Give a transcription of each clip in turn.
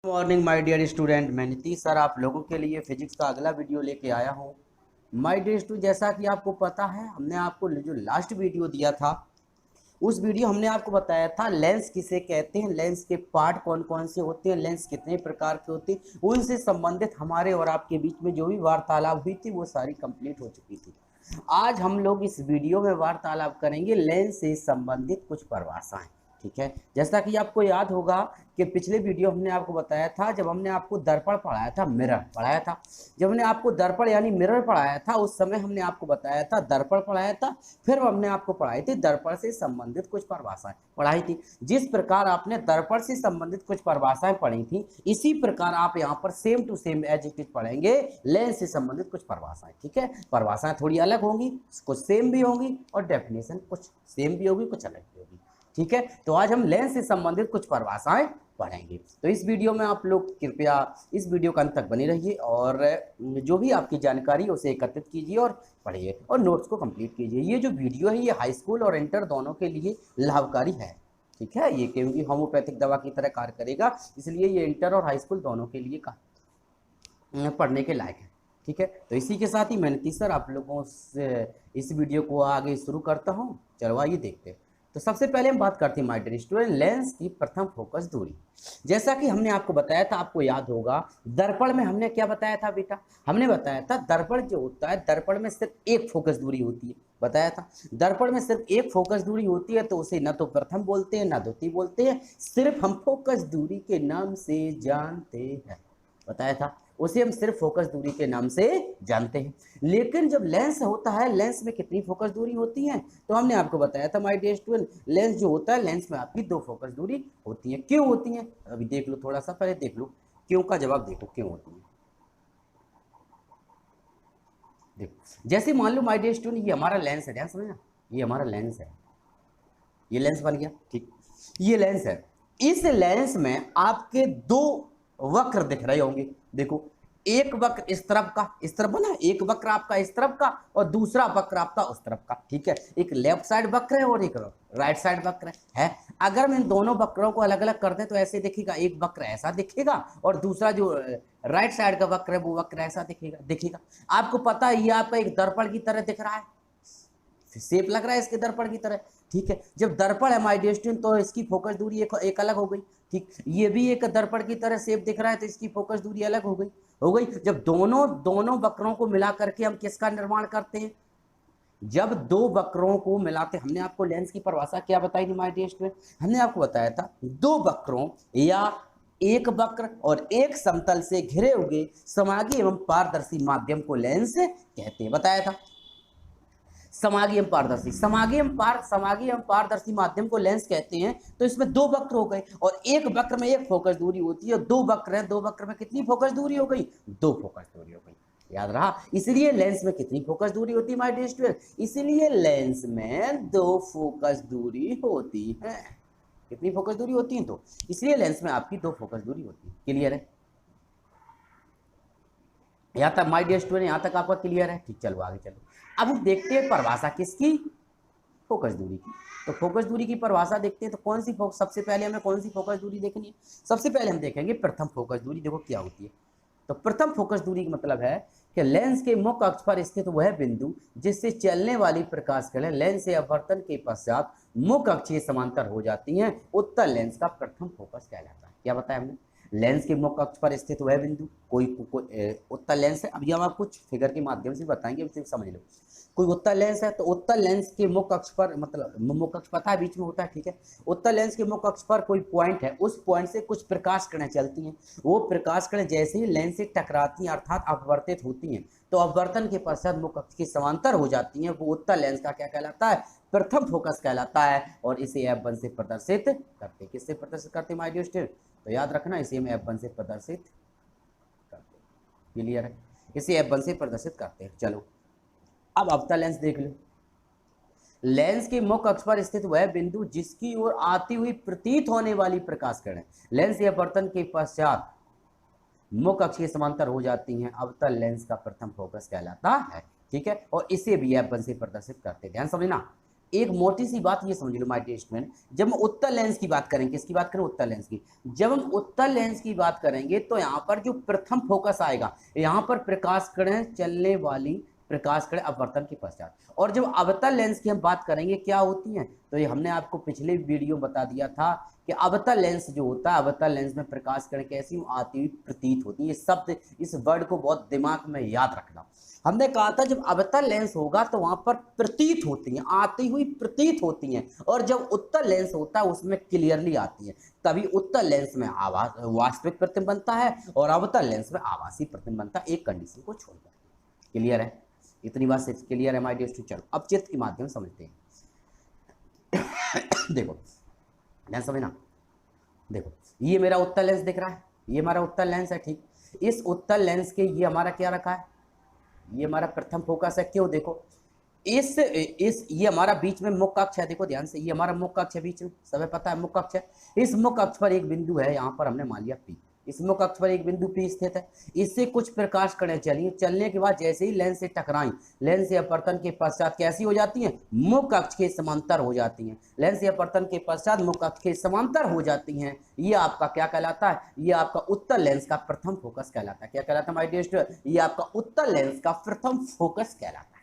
Morning my dear student, मैं Nitish sir आप लोगों के लिए फिजिक्स का अगला वीडियो लेके आया हूँ। माय डियर स्टूडेंट, जैसा कि आपको पता है, हमने आपको जो लास्ट वीडियो दिया था, उस वीडियो हमने आपको बताया था लेंस किसे कहते हैं, लेंस के पार्ट कौन कौन से होते हैं, लेंस कितने प्रकार के होते हैं, उनसे संबंधित हमारे और आपके बीच में जो भी वार्तालाप हुई थी वो सारी कंप्लीट हो चुकी थी। आज हम लोग इस वीडियो में वार्तालाप करेंगे लेंस से संबंधित कुछ परिभाषाएं। ठीक है, जैसा कि आपको याद होगा कि पिछले वीडियो हमने आपको बताया था, जब हमने आपको दर्पण पढ़ाया था, मिरर पढ़ाया था, जब हमने आपको दर्पण यानी मिरर पढ़ाया था, उस समय हमने आपको बताया था दर्पण पढ़ाया था, फिर हमने आपको पढ़ाई थी दर्पण से संबंधित कुछ परिभाषाएं पढ़ाई थी। जिस प्रकार आपने दर्पण से संबंधित कुछ परिभाषाएं पढ़ी थी, इसी प्रकार आप यहाँ पर same to same as it is पढ़ेंगे लेंस से संबंधित कुछ परिभाषाएं। ठीक है, परिभाषाएं थोड़ी अलग होंगी, कुछ सेम भी होंगी, और डेफिनेशन कुछ सेम भी होगी, कुछ अलग भी होगी। ठीक है, तो आज हम लेंस से संबंधित कुछ परिभाषाएं पढ़ेंगे। तो इस वीडियो में आप लोग कृपया इस वीडियो का अंत तक बने रहिए और जो भी आपकी जानकारी है उसे एकत्रित कीजिए और पढ़िए और नोट्स को कंप्लीट कीजिए। ये जो वीडियो है ये हाई स्कूल और इंटर दोनों के लिए लाभकारी है। ठीक है, ये क्योंकि होम्योपैथिक दवा की तरह कार्य करेगा, इसलिए ये इंटर और हाई स्कूल दोनों के लिए पढ़ने के लायक है। ठीक है, तो इसी के साथ ही मैं नीतीश सर आप लोगों से इस वीडियो को आगे शुरू करता हूँ। चलो आइए देखते हैं। तो सबसे पहले हम बात करते हैं माय डियर स्टूडेंट लेंस की प्रथम फोकस दूरी। जैसा कि हमने आपको बताया था, आपको याद होगा दर्पण में हमने क्या बताया था बेटा, हमने बताया था दर्पण जो होता है, दर्पण में सिर्फ एक फोकस दूरी होती है। बताया था दर्पण में सिर्फ एक फोकस दूरी होती है, तो उसे न तो प्रथम बोलते हैं न द्वितीय बोलते हैं, सिर्फ हम फोकस दूरी के नाम से जानते हैं। बताया था उसे हम सिर्फ फोकस दूरी के नाम से जानते हैं। लेकिन जब लेंस होता है, लेंस में कितनी फोकस दूरी होती है, तो हमने आपको बताया था माय डियर स्टूडेंट, लेंस जो होता है, लेंस में आपकी दो फोकस दूरी होती है। क्यों होती है अभी देख लो, थोड़ा सा पहले देख लो, क्यों का जवाब देखो, क्यों होती है। देखो जैसे मान लो माय डियर स्टूडेंट, ये हमारा लेंस है, ध्यान समझना, ये हमारा लेंस है, ये लेंस बन गया। ठीक, ये लेंस है, इस लेंस में आपके दो वक्र दिख रहे होंगे। देखो एक वक्र इस तरफ का, इस तरफ बना, एक वक्र आपका इस तरफ का और दूसरा वक्र आपका उस तरफ का। ठीक है, एक लेफ्ट साइड वक्र है और एक राइट साइड वक्र है। अगर हम इन दोनों वक्रों को अलग अलग कर दें तो ऐसे दिखेगा, एक वक्र ऐसा दिखेगा और दूसरा जो राइट साइड का वक्र है वो वक्र ऐसा दिखेगा। दिखेगा आपको पता है, ये आपका एक दर्पण की तरह दिख रहा है, शेप लग रहा है इसके दर्पण की तरह। ठीक है, जब दर्पण है माय डियर स्टूडेंट तो इसकी फोकस दूरी एक अलग हो गई। ठीक, ये भी एक दर्पण की तरह शेप दिख रहा है तो इसकी फोकस दूरी अलग हो गई। जब दोनों दोनों वक्रों को मिला करके हम किसका निर्माण करते हैं, जब दो वक्रों को मिलाते, हमने आपको लेंस की परिभाषा क्या बताई थी माय डियर स्टूडेंट, हमने आपको बताया था दो वक्रों या एक वक्र और एक समतल से घिरे हुए समांगी एवं पारदर्शी माध्यम को लेंस कहते हैं। बताया था समांगी एवं पारदर्शी, समांगी एवं पारदर्शी माध्यम को लेंस कहते हैं। तो इसमें दो वक्र हो गए और एक वक्र में एक फोकस दूरी होती है, दो वक्र है, दो वक्र में कितनी फोकस दूरी हो गई, दो फोकस दूरी हो गई। याद रहा, इसलिए लेंस में कितनी फोकस दूरी होती है माय डियर स्टूडेंट, इसलिए लेंस में दो फोकस दूरी होती है। कितनी फोकस दूरी होती है, तो इसलिए लेंस में आपकी दो फोकस दूरी होती है। क्लियर है यहां तक माय डियर स्टूडेंट, यहां तक आपका क्लियर है। ठीक, चलो आगे चलो। अब हम देखते हैं परिभाषा किसकी, फोकस दूरी की। तो फोकस दूरी की परिभाषा देखते हैं, तो कौन सी सबसे पहले हमें कौन सी फोकस दूरी देखनी है, सबसे पहले हम देखेंगे प्रथम फोकस दूरी। देखो क्या होती है, तो प्रथम फोकस दूरी का मतलब है कि लेंस के मुख्य अक्ष पर स्थित वह बिंदु जिससे चलने वाली प्रकाश किरणें लेंस से अपवर्तन के पश्चात मुख्य अक्ष के समांतर हो जाती हैं, उत्तल लेंस का प्रथम फोकस कहलाता है। क्या बताया हमने, लेंस के मुख्य अक्ष पर स्थित वह बिंदु, कोई उत्तल लेंस है। अभी हम आपको कुछ फिगर के माध्यम से बताएंगे, सिर्फ समझ लो। कोई उत्तल लेंस है तो उत्तल लेंस के मुख्य अक्ष पर, मतलब मुख्य अक्ष पता है बीच में होता है, ठीक है, उत्तल लेंस के मुख्य अक्ष पर कोई पॉइंट है, उस पॉइंट से कुछ प्रकाश किरणें चलती हैं। वो प्रकाश किरणें जैसे ही लेंस से टकराती हैं अर्थात अपवर्तित होती हैं, तो अपवर्तन के पश्चात मुख्य अक्ष के समांतर हो जाती हैं, वो उत्तल लेंस का क्या कहलाता है, प्रथम फोकस कहलाता है। और इसे F1 से प्रदर्शित करते, किससे प्रदर्शित करते माय डियर स्टूडेंट, तो याद रखना इसे हम F1 से प्रदर्शित करते हैं। क्लियर है, इसे F1 से प्रदर्शित करते हैं। चलो अब अवतल लेंस देख लो, लेंस के मुख्य अक्ष पर स्थित वह बिंदु जिसकी ओर आती हुई प्रतीत होने वाली प्रकाश किरणें लेंस या अपवर्तन के पश्चात मुख्य अक्ष के समांतर हो जाती हैं, अवतल लेंस का प्रथम फोकस कहलाता है। ठीक है, और इसे भी F1 से प्रदर्शित करते हैं। ध्यान समझना, एक मोटी सी बात ये समझ लो माय डियर स्टूडेंट, जब हम उत्तल लेंस की बात करेंगे, किसकी बात करें, उत्तल लेंस की, जब हम उत्तल लेंस की बात करेंगे तो यहाँ पर जो प्रथम फोकस आएगा, यहाँ पर प्रकाश किरण चलने वाली प्रकाश किरण अपवर्तन के पश्चात। और जब अवतल लेंस की हम बात करेंगे क्या होती है, तो ये हमने आपको पिछले वीडियो बता दिया था कि अवतल लेंस जो होता है, अवतल लेंस में प्रकाश किरण कैसी आती हुई प्रतीत होती है। ये शब्द, इस वर्ड को बहुत दिमाग में याद रखना। हमने कहा था जब अवतल लेंस होगा तो वहां पर प्रतीत होती हैं, आती हुई प्रतीत होती हैं, और जब उत्तल लेंस होता है उसमें क्लियरली आती है। तभी उत्तल लेंस में आवाज वास्तविक प्रतिबिंब बनता है और अवतल लेंस में आभासी प्रतिबिंब बनता है, एक कंडीशन को छोड़कर। क्लियर है, इतनी बात सिर्फ क्लियर है माय डियर स्टूडेंट। चलो अब चित्र के माध्यम से समझते हैं। देखो ध्यान समझना, देखो ये मेरा उत्तल लेंस दिख रहा है, ये हमारा उत्तल लेंस है, ठीक। इस उत्तल लेंस के ये हमारा क्या रखा है, ये हमारा प्रथम फोकस है। क्यों, देखो इस ये हमारा बीच में मुख्य अक्ष है, देखो ध्यान से, ये हमारा मुख्य अक्ष है बीच में, सबे पता है मुख्य अक्ष है। इस मुख्य अक्ष पर एक बिंदु है, यहाँ पर हमने मान लिया P, इस मुख्य अक्ष पर एक बिंदु P स्थित है। इससे कुछ प्रकाश किरणें चलिए, चलने के बाद जैसे ही लेंस से टकराई, लेंस से अपवर्तन के पश्चात कैसी हो जाती हैं, मुख्य अक्ष के समांतर हो जाती हैं। लेंस से अपवर्तन के पश्चात मुख्य अक्ष के समांतर हो जाती हैं। ये आपका क्या कहलाता है, ये आपका उत्तल लेंस का प्रथम फोकस कहलाता है। क्या कहलाता है माय डियर स्टूडेंट, ये आपका उत्तल लेंस का प्रथम फोकस कहलाता है।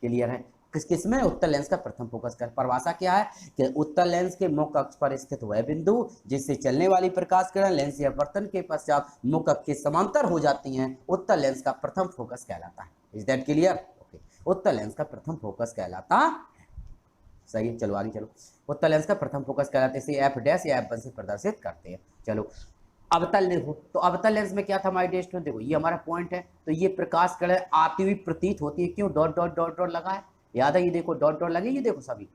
क्लियर है, किस में, उत्तल लेंस का प्रथम फोकस कर। परिभाषा क्या है कि उत्तल लेंस के मुख्य अक्ष पर स्थित वह बिंदु जिससे चलने वाली प्रकाश किरण लेंस से अपवर्तन के पश्चात मुख्य अक्ष के समांतर हो जाती हैं, उत्तल लेंस का प्रथम फोकस कहलाता है। Is that clear? ओके, उत्तल लेंस का प्रथम फोकस कहलाता, सही है। चलो आगे चलो, उत्तल लेंस का प्रथम फोकस कहलाता है, इसे F' या F1 से प्रदर्शित करते हैं। चलो अवतल लेंस, तो अवतल लेंस में क्या था माय डियर स्टूडेंट, देखो ये हमारा पॉइंट है, तो ये प्रकाश किरण आती हुई प्रतीत होती है। क्यों, डॉट डॉट डॉट डॉट लगा है, याद है, ये देखो डॉट डॉट लगे, ये देखो सभी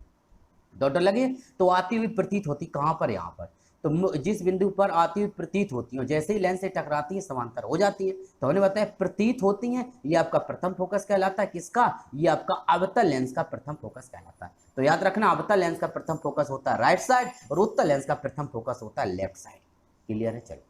डॉट डॉट लगे, तो आती हुई प्रतीत होती कहाँ पर, यहाँ पर। तो जिस बिंदु पर आती हुई प्रतीत होती है, जैसे ही लेंस से टकराती है समांतर हो जाती है। तो हमने बताया प्रतीत होती हैं, ये आपका प्रथम फोकस कहलाता है। किसका, ये आपका अवतल लेंस का प्रथम फोकस कहलाता है। तो याद रखना, अवतल लेंस का प्रथम फोकस होता है राइट साइड और उत्तल लेंस का प्रथम फोकस होता है लेफ्ट साइड। क्लियर है? चलो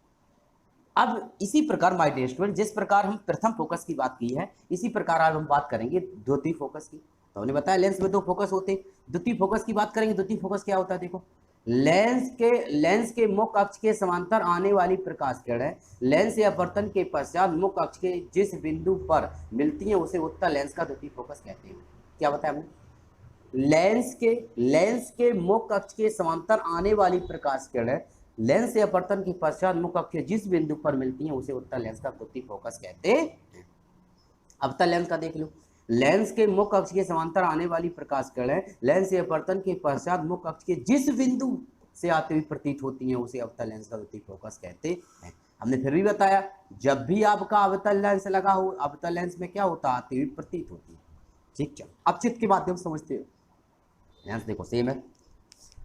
अब इसी प्रकार माय डियर स्टूडेंट, जिस प्रकार हम प्रथम फोकस की बात की है, इसी प्रकार आज हम बात करेंगे द्वितीय फोकस की। तो हमने बताया लेंस में दो फोकस होते हैं। द्वितीय फोकस की बात करेंगे, द्वितीय फोकस क्या होता है, देखो लेंस के मुख्य अक्ष के समांतर आने वाली प्रकाश किरणें लेंस से अपवर्तन के पश्चात मुख्य अक्ष के जिस बिंदु पर मिलती हैं उसे उत्तल लेंस का द्वितीय फोकस कहते हैं। क्या बताया हमने, लेंस के मुख्य अक्ष के समांतर आने वाली प्रकाश किरणें लेंस से अपवर्तन के पश्चात मुख्य अक्ष के जिस बिंदु पर मिलती हैं उसे उत्तल लेंस का द्वितीय फोकस कहते हैं। अवतल लेंस का देख लो, लेंस के मुख्य अक्ष के समांतर आने वाली प्रकाश किरणें लेंस से अपवर्तन के पश्चात मुख्य अक्ष के जिस बिंदु से आती हुई प्रतीत होती हैं उसे अवतल लेंस का द्वितीय फोकस कहते हैं। हमने फिर भी बताया, जब भी आपका अवतल लेंस लगा हो, अवतल लेंस में क्या होता है, आती हुई प्रतीत होती है। ठीक, चलो अब चित्र के माध्यम से समझते हो। लेंस देखो सेम है,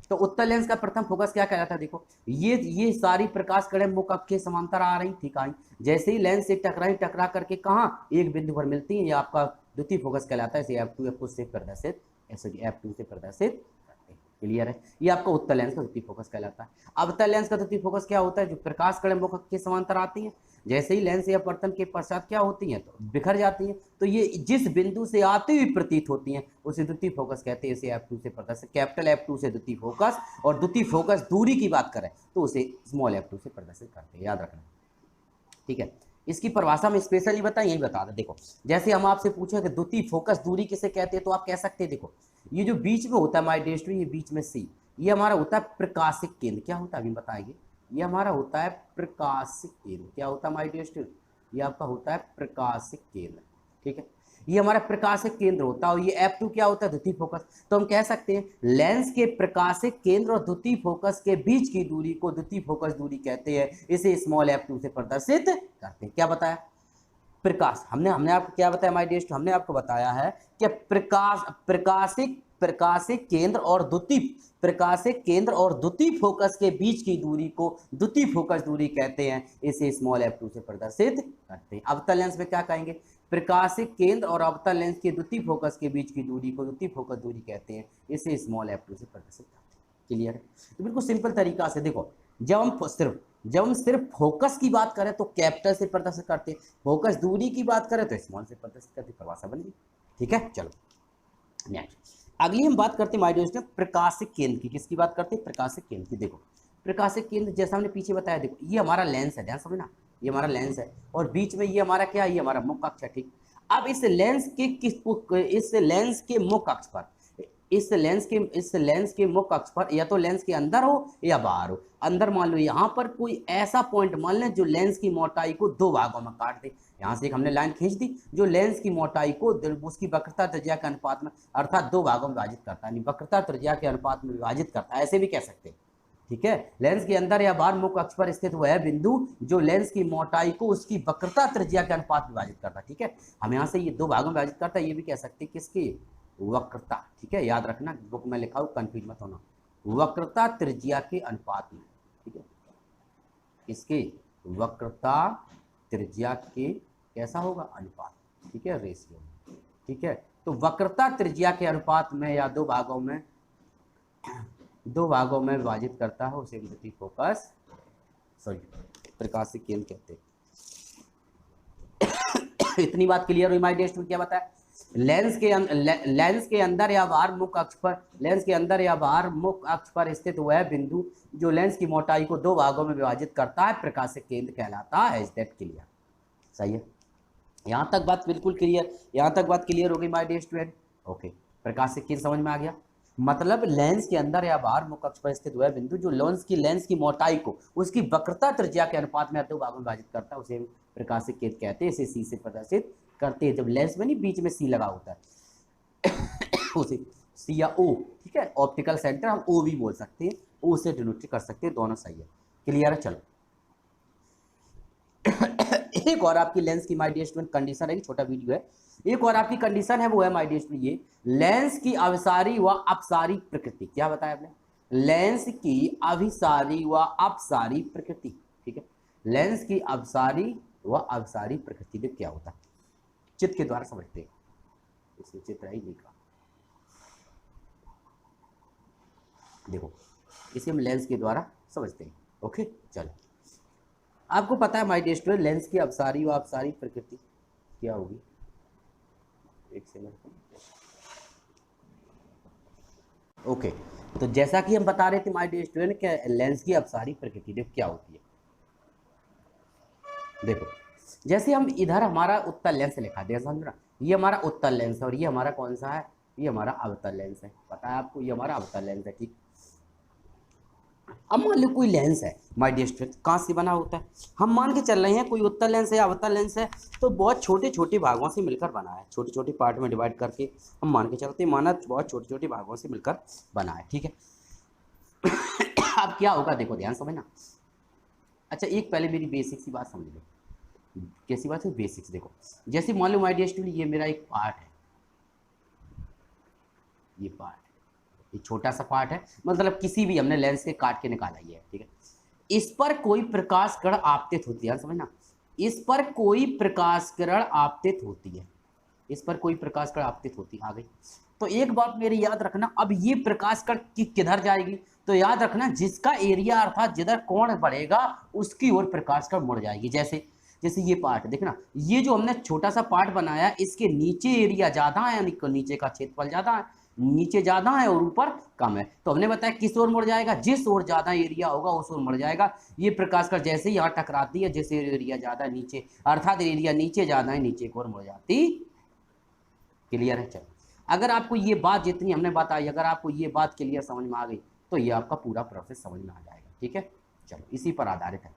तो उत्तल लेंस का प्रथम फोकस क्या कहलाता है, देखो ये सारी प्रकाश किरणें मुख्य अक्ष के समांतर आ रही, ठीक आई, जैसे ही लेंस से टकरा करके कहाँ एक बिंदु पर मिलती है, ये आपका द्वितीय फोकस कहलाता है। इसे F2 से प्रदर्शित, ऐसे F2 से प्रदर्शित करते हैं। क्लियर है, ये आपका उत्तल लेंस का द्वितीय फोकस कहलाता है। अवतल लेंस का द्वितीय फोकस क्या होता है, जो प्रकाश किरणें मुख्य अक्ष के समांतर आती हैं, जैसे ही लेंस से अपवर्तन के पश्चात क्या होती हैं, तो बिखर जाती हैं। तो ये जिस बिंदु से आती हुई प्रतीत होती हैं उसे द्वितीय फोकस कहते हैं। इसे F2 से प्रदर्शित, कैपिटल F2 से द्वितीय फोकस, और द्वितीय फोकस दूरी की बात करें तो उसे स्मॉल F2 से प्रदर्शित करते हैं, याद रखना। ठीक है, इसकी परिभाषा में स्पेशली बताएं, यही बता दें। देखो जैसे हम आपसे पूछे कि द्वितीय फोकस दूरी किसे कहते हैं, तो आप कह सकते हैं, देखो ये जो बीच में होता है माय डियर स्टूडेंट, ये बीच में C, ये हमारा होता है प्रकाशिक केंद्र। क्या होता है अभी बताएंगे, ये हमारा होता है प्रकाशिक केंद्र। क्या होता है माय डियर स्टूडेंट, ये आपका होता है प्रकाशिक केंद्र। ठीक है, ये हमारा प्रकाशिक केंद्र होता है, और ये F2 क्या होता है, द्वितीय फोकस। तो हम कह सकते हैं लेंस के प्रकाशिक केंद्र और द्वितीय फोकस के बीच की दूरी को द्वितीय फोकस दूरी कहते हैं। इसे स्मॉल F2 से प्रदर्शित करते हैं। क्या बताया, प्रकाश, हमने आपको क्या बताया माय डियर, हमने आपको बताया है कि प्रकाशिक केंद्र और द्वितीय फोकस के बीच की दूरी को द्वितीय फोकस दूरी कहते हैं। इसे स्मॉल F2 से प्रदर्शित करते हैं। अवतल लेंस में क्या कहेंगे, प्रकाशिक केंद्र और अवतल लेंस के द्वितीय फोकस के बीच की दूरी को द्वितीय फोकस दूरी कहते हैं। इसे स्मॉल F2 से प्रदर्शित करते हैं। क्लियर है, तो बिल्कुल सिंपल तरीका से देखो, जब हम सिर्फ फोकस की बात करें तो कैपिटल से प्रदर्शित करते हैं, फोकस दूरी की बात करें तो स्मॉल से प्रदर्शित करते, परिभाषा बन गई। ठीक है, चलो नेक्स्ट, अगली हम बात करते हैं माय डियर स्टूडेंट प्रकाशिक केंद्र की। किसकी बात करते हैं? प्रकाशिक केंद्र की। देखो प्रकाशिक केंद्र जैसा हमने पीछे बताया, देखो ये हमारा लेंस है, ध्यान समझना, ये हमारा लेंस है और बीच में ये हमारा क्या है? ये हमारा मुख्य अक्ष है, ठीक। अब इस लेंस के मुख्य अक्ष पर, इस लेंस के मुख्य अक्ष पर या तो लेंस के अंदर हो या बाहर हो। अंदर मान लो यहाँ पर कोई ऐसा पॉइंट मान लें जो लेंस की मोटाई को दो भागों में काट दे। यहाँ से एक हमने लाइन खींच दी जो लेंस की मोटाई को उसकी वक्रता त्रिज्या के अनुपात में, अर्थात दो भागों में विभाजित करता है, वक्रता त्रिज्या के अनुपात में विभाजित करता है, ऐसे भी कह सकते हैं, ठीक है। लेंस के अंदर या बाहर मुख्य अक्ष पर स्थित वह बिंदु जो लेंस की मोटाई को उसकी वक्रता त्रिज्या के अनुपात में विभाजित करता है, ठीक है। हम यहाँ से ये दो भागों में विभाजित करता है, ये भी कह सकते हैं किसकी? वक्रता, ठीक है। याद रखना, बुक में लिखा हो, कंफ्यूज मत होना, वक्रता त्रिज्या के अनुपात में, ठीक है। इसके वक्रता त्रिज्या के कैसा होगा? अनुपात, ठीक है, रेशियो, ठीक है। तो वक्रता त्रिज्या के अनुपात में या दो भागों में विभाजित करता है, उसे विद्युतीय फोकस, सॉरी प्रकाशिक केंद्र कहते हैं। इतनी बात क्लियर हुई माय डियर स्टूडेंट? क्या बताया? लेंस के अंदर या बाहर मुख्य अक्ष पर स्थित वह बिंदु जो लेंस की मोटाई को दो भागों में विभाजित करता है प्रकाशिक केंद्र कहलाता है। Is that clear? सही है, यहाँ तक बात बिल्कुल क्लियर, यहाँ तक बात क्लियर हो गई माय डियर स्टूडेंट? ओके, प्रकाशिक केंद्र समझ में आ गया। मतलब लेंस के अंदर या बाहर मुख्य अक्ष पर स्थित वह बिंदु जो लेंस की मोटाई को उसकी वक्रता त्रिज्या के अनुपात में दो भागों में विभाजित करता है, उसे प्रकाशिक केंद्र कहते हैं। इसे सी से प्रदर्शित करते हैं, जब लेंस में नहीं बीच में सी लगा होता है उसे सी या ओ, ठीक है। ऑप्टिकल सेंटर हम ओ भी बोल सकते हैं, ओ से डिनोट कर सकते हैं, दोनों सही है। क्लियर है? चलो एक और आपकी लेंस की माय डियर स्टूडेंट कंडीशन है, छोटा वीडियो है। एक और आपकी कंडीशन है, वो है माय डियर स्टूडेंट ये लेंस की अभिसारी व अपसारी प्रकृति। क्या बताया आपने? लेंस की अभिसारी व अपसारी प्रकृति, ठीक है। लेंस की अभिसारी व अपसारी प्रकृति में क्या होता है? चित्र के द्वारा समझते हैं, इसमें चित्र ही नहीं का, देखो इसे हम लेंस के द्वारा समझते हैं। ओके, चलो आपको पता है माय डियर स्टूडेंट लेंस की अपसारी व अपसारी प्रकृति क्या होगी? एक सेकंड। ओके, तो जैसा कि हम बता रहे थे माय डियर स्टूडेंट कि लेंस की अपसारी प्रकृति देखो क्या होती है। देखो जैसे हम इधर हमारा उत्तल लेंस लिखा दिया, समझ रहा, ये हमारा उत्तल लेंस है और ये हमारा कौन सा है? ये हमारा अवतल लेंस है, पता है आपको, ये हमारा अवतल लेंस है, ठीक। अब मान लो कोई लेंस है माय डियर स्टूडेंट, कहाँ से बना होता है? हम मान के चल रहे हैं कोई उत्तल लेंस है या अवतल लेंस है, तो बहुत छोटे छोटे भागों से मिलकर बना है, छोटे छोटे पार्ट में डिवाइड करके हम मान के चलते हैं, माना बहुत छोटे छोटे भागों से मिलकर बना है, ठीक है। अब क्या होगा देखो, ध्यान समझना। अच्छा एक पहले मेरी बेसिक सी बात समझ लो। कैसी बात है? बेसिक्स। देखो जैसे मान लो माय डियर स्टूडेंट ये मेरा एक पार्ट है, ये पार्ट, ये छोटा सा पार्ट है, मतलब किसी भी हमने लेंस से काट के निकाला ही है, ठीक है। इस पर कोई प्रकाश किरण आपतित होती है, समझना, इस पर कोई प्रकाश किरण आपतित होती है, इस पर कोई प्रकाश किरण आपतित होती है, आ गई। तो एक बात मेरी याद रखना, अब ये प्रकाश किरण किधर जाएगी? तो याद रखना जिसका एरिया अर्थात जिधर कोण बढ़ेगा उसकी ओर प्रकाश किरण मुड़ जाएगी। जैसे जैसे ये पार्ट देखना, ये जो हमने छोटा सा पार्ट बनाया इसके नीचे एरिया ज्यादा है, यानी नीचे का क्षेत्रफल ज्यादा है, नीचे ज्यादा है और ऊपर कम है। तो हमने बताया किस ओर मुड़ जाएगा? जिस ओर ज्यादा एरिया होगा उस ओर मुड़ जाएगा। ये प्रकाश कर जैसे ही यहाँ टकराती है, जैसे एरिया ज्यादा है नीचे, अर्थात एरिया नीचे ज्यादा है, नीचे की ओर मुड़ जाती। क्लियर है? चलो अगर आपको ये बात जितनी हमने बताई, अगर आपको ये बात क्लियर समझ में आ गई तो ये आपका पूरा प्रोसेस समझ में आ जाएगा, ठीक है। चलो इसी पर आधारित है।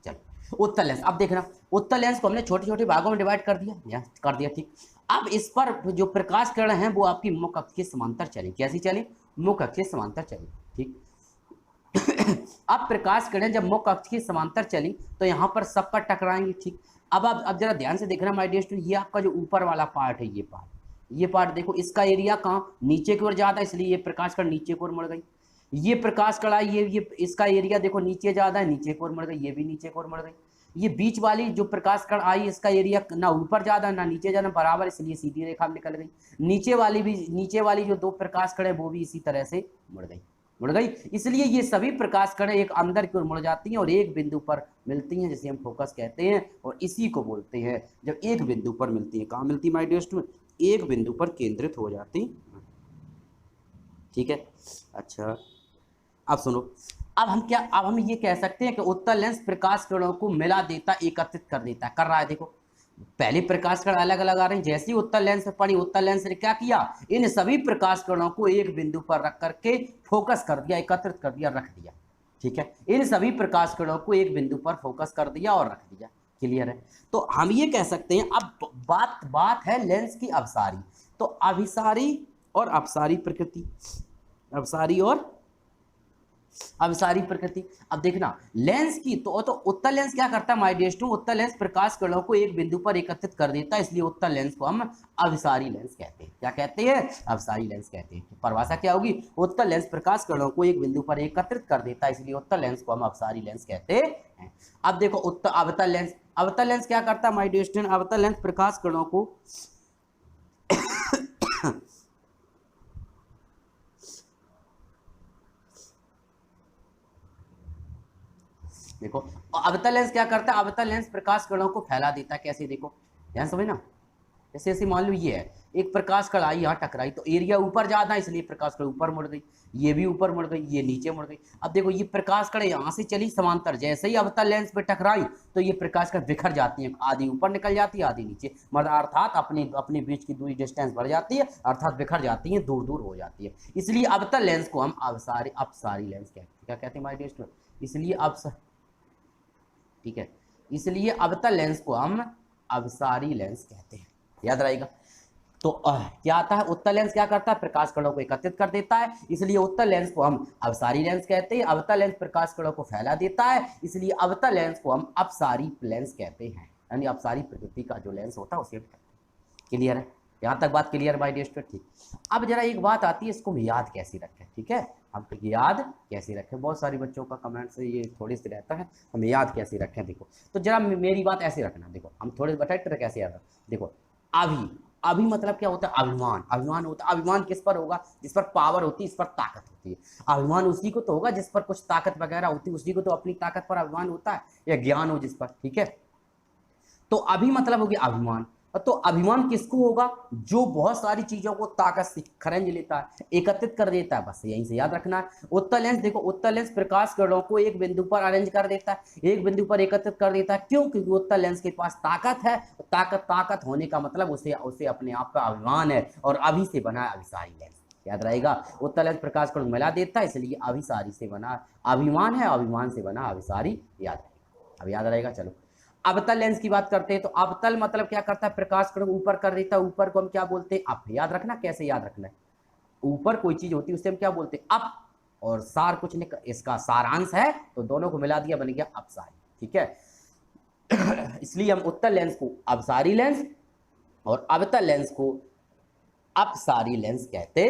चलो उत्तल लेंस, अब देखना उत्तल लेंस को हमने छोटे छोटे भागों में डिवाइड कर दिया, ठीक। अब इस पर जो प्रकाश किरण है वो आपकी मुख्य अक्ष के समांतर चली। कैसी चली? मुख्य अक्ष के समांतर चली, ठीक। अब प्रकाश किरण जब मुख्य अक्ष के समांतर चली तो यहाँ पर सब पर टकराएंगी, ठीक। अब जरा ध्यान से देखना माय डियर स्टूडेंट, ये आपका जो ऊपर वाला पार्ट है, ये पार्ट देखो, इसका एरिया कहाँ? नीचे की ओर ज्यादा, इसलिए ये प्रकाश किरण नीचे की ओर मुड़ गई। ये प्रकाश कड़ा, ये इसका एरिया देखो नीचे ज्यादा है, नीचे की ओर मुड़ गई, ये भी नीचे की ओर मुड़ गई। ये बीच वाली जो प्रकाश कण आई, इसका एरिया ना ऊपर ज्यादा ना नीचे ज्यादा, बराबर, इसलिए सीधी रेखा निकल गई। नीचे वाली जो दो प्रकाश कण है वो भी इसी तरह से मुड़ गई। इसलिए ये सभी प्रकाश कण एक अंदर की ओर मुड़ जाती हैं और एक बिंदु पर मिलती हैं, जिसे हम फोकस कहते हैं, और इसी को बोलते हैं जब एक बिंदु पर मिलती है। कहाँ मिलती है माय डियर स्टूडेंट? एक बिंदु पर केंद्रित हो जाती ठीक है। अच्छा अब सुनो, अब हम ये कह सकते हैं कि उत्तल लेंस प्रकाश किरणों को मिला देता, एकत्रित कर देता है, कर रहा है। देखो पहले प्रकाश किरण अलग अलग आ रहे हैं, जैसे ही उत्तल लेंस पे पड़ी, उत्तल लेंस ने क्या किया, इन सभी प्रकाश किरणों को एक बिंदु पर रख करके फोकस कर दिया, एकत्रित कर दिया, रख दिया। ठीक है, इन सभी प्रकाश किरणों को एक बिंदु पर फोकस कर दिया और रख दिया। क्लियर है? तो हम ये कह सकते हैं, अब बात है लेंस की अवसारी। तो अभिसारी और अपसारी प्रकृति, अवसारी और अभिसारी प्रकृति। अब देखना लेंस की तो उत्तल लेंस क्या करता है माय डियर स्टूडेंट, उत्तल लेंस प्रकाश किरणों को एक बिंदु पर एकत्रित कर देता है, इसलिए उत्तल लेंस को हम अभिसारी लेंस कहते हैं। क्या कहते हैं? अभिसारी लेंस कहते हैं। तो परिभाषा क्या होगी? उत्तल लेंस प्रकाश किरणों को एक बिंदु पर एकत्रित कर देता है, इसलिए उत्तल लेंस को हम अभिसारी लेंस कहते हैं। अब देखो अवतल लेंस, अवतल लेंस क्या करता है माय डियर स्टूडेंट, अवतल लेंस प्रकाश किरणों को देखो अवतल लेंस क्या करता है, अवतल लेंस प्रकाश किरणों को फैला देता है। कैसे? देखो ध्यान समझना, जैसे ऐसे मान लो ये है, एक प्रकाश कण आई यहाँ टकराई, तो एरिया ऊपर ज्यादा है, इसलिए प्रकाश कण ऊपर मुड़ गई, ये भी ऊपर मुड़ गई, ये नीचे मुड़ गई। अब देखो ये प्रकाश कण यहाँ से चली समांतर, जैसे ही अवतल लेंस पे टकराई तो ये प्रकाश कण बिखर जाती है, आधी ऊपर निकल जाती है, आधी नीचे, मतलब अर्थात अपने बीच की दूरी डिस्टेंस बढ़ जाती है, अर्थात बिखर जाती है, दूर दूर हो जाती है। इसलिए अवतल लेंस को हम अपसारी लेंस कहते हैं। क्या कहते हैं माय डियर स्टूडेंट? इसलिए ठीक है, इसलिए अवतल लेंस को हम अभिसारी लेंस कहते हैं। याद रहेगा। तो क्या आता है, उत्तल लेंस क्या करता है, प्रकाश कणों को एकत्रित कर देता है, इसलिए उत्तल लेंस को हम अभिसारी लेंस कहते हैं। अवतल लेंस प्रकाश कणों को फैला देता है, इसलिए अवतल लेंस को हम अपसारी लेंस कहते हैं, यानी अपसारी प्रकृति का जो लेंस होता है उसे। क्लियर है? यहाँ तक बात क्लियर बाय डियर स्टूडेंट? ठीक। अब जरा एक बात आती है, इसको हम याद कैसे रखें। ठीक है, हम याद कैसे रखें, बहुत सारे बच्चों का कमेंट से ये थोड़ी सी रहता है, हम याद कैसे रखें। देखो तो जरा मेरी बात ऐसे रखना, देखो हम थोड़े बताए कैसे याद रखें। देखो अभी मतलब क्या होता है, अभिमान। अभिमान होता है, अभिमान किस पर होगा, जिस पर पावर होती है, इस पर ताकत होती है। अभिमान उसी को तो होगा जिस पर कुछ ताकत वगैरह होती है, उसी को तो अपनी ताकत पर अभिमान होता है, या ज्ञान हो जिस पर। ठीक है, तो अभी मतलब हो गया अभिमान। तो अभिमान किसको होगा, जो बहुत सारी चीजों को ताकत से खरंज लेता है, एकत्रित कर देता है। बस यहीं से याद रखना है। उत्तल लेंस, देखो उत्तल लेंस प्रकाश किरणों को एक बिंदु पर अरेंज कर देता है, एक बिंदु पर एकत्रित कर देता है। क्यों? क्योंकि उत्तल लेंस के पास ताकत है। ताकत होने का मतलब उसे अपने आप का अभिमान है, और अभी से बना है अभिसारी लेंस। याद रहेगा, उत्तल लेंस प्रकाश किरणों को मिला देता है, इसलिए अभिसारी से बना, अभिमान है, अभिमान से बना अभिसारी। याद रहेगा, अब याद रहेगा। चलो अवतल लेंस की बात करते हैं। तो अवतल मतलब क्या करता है, प्रकाश किरण ऊपर कर देता है, ऊपर को हम क्या बोलते हैं, अप। याद रखना, कैसे याद रखना है, ऊपर कोई चीज होती है उससे हम क्या बोलते हैं, अप। और सार कुछ नहीं, इसका सारांश है, तो दोनों को मिला दिया, बन गया अपसारी। ठीक है इसलिए हम उत्तल लेंस को अवसारी लेंस और अवतल लेंस को अपसारी लेंस कहते।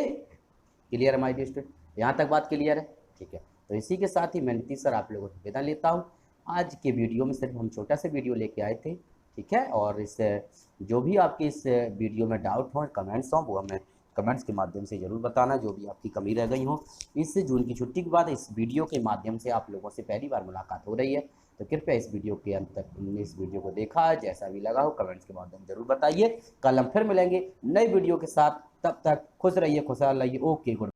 क्लियर है माय डियर स्टूडेंट? यहाँ तक बात क्लियर है? ठीक है, तो इसी के साथ ही मैं नीतीश सर आप लोगों से विदा लेता हूँ। आज के वीडियो में सिर्फ हम छोटा सा वीडियो लेके आए थे। ठीक है, और इस जो भी आपके इस वीडियो में डाउट हो, कमेंट्स हो, वो हमें कमेंट्स के माध्यम से ज़रूर बताना, जो भी आपकी कमी रह गई हो। इस जून की छुट्टी के बाद इस वीडियो के माध्यम से आप लोगों से पहली बार मुलाकात हो रही है, तो कृपया इस वीडियो के अंत तक इस वीडियो को देखा, जैसा भी लगा हो कमेंट्स के माध्यम से ज़रूर बताइए। कल हम फिर मिलेंगे नई वीडियो के साथ, तब तक खुश रहिए, खुशहाल रहिए। Okay, good.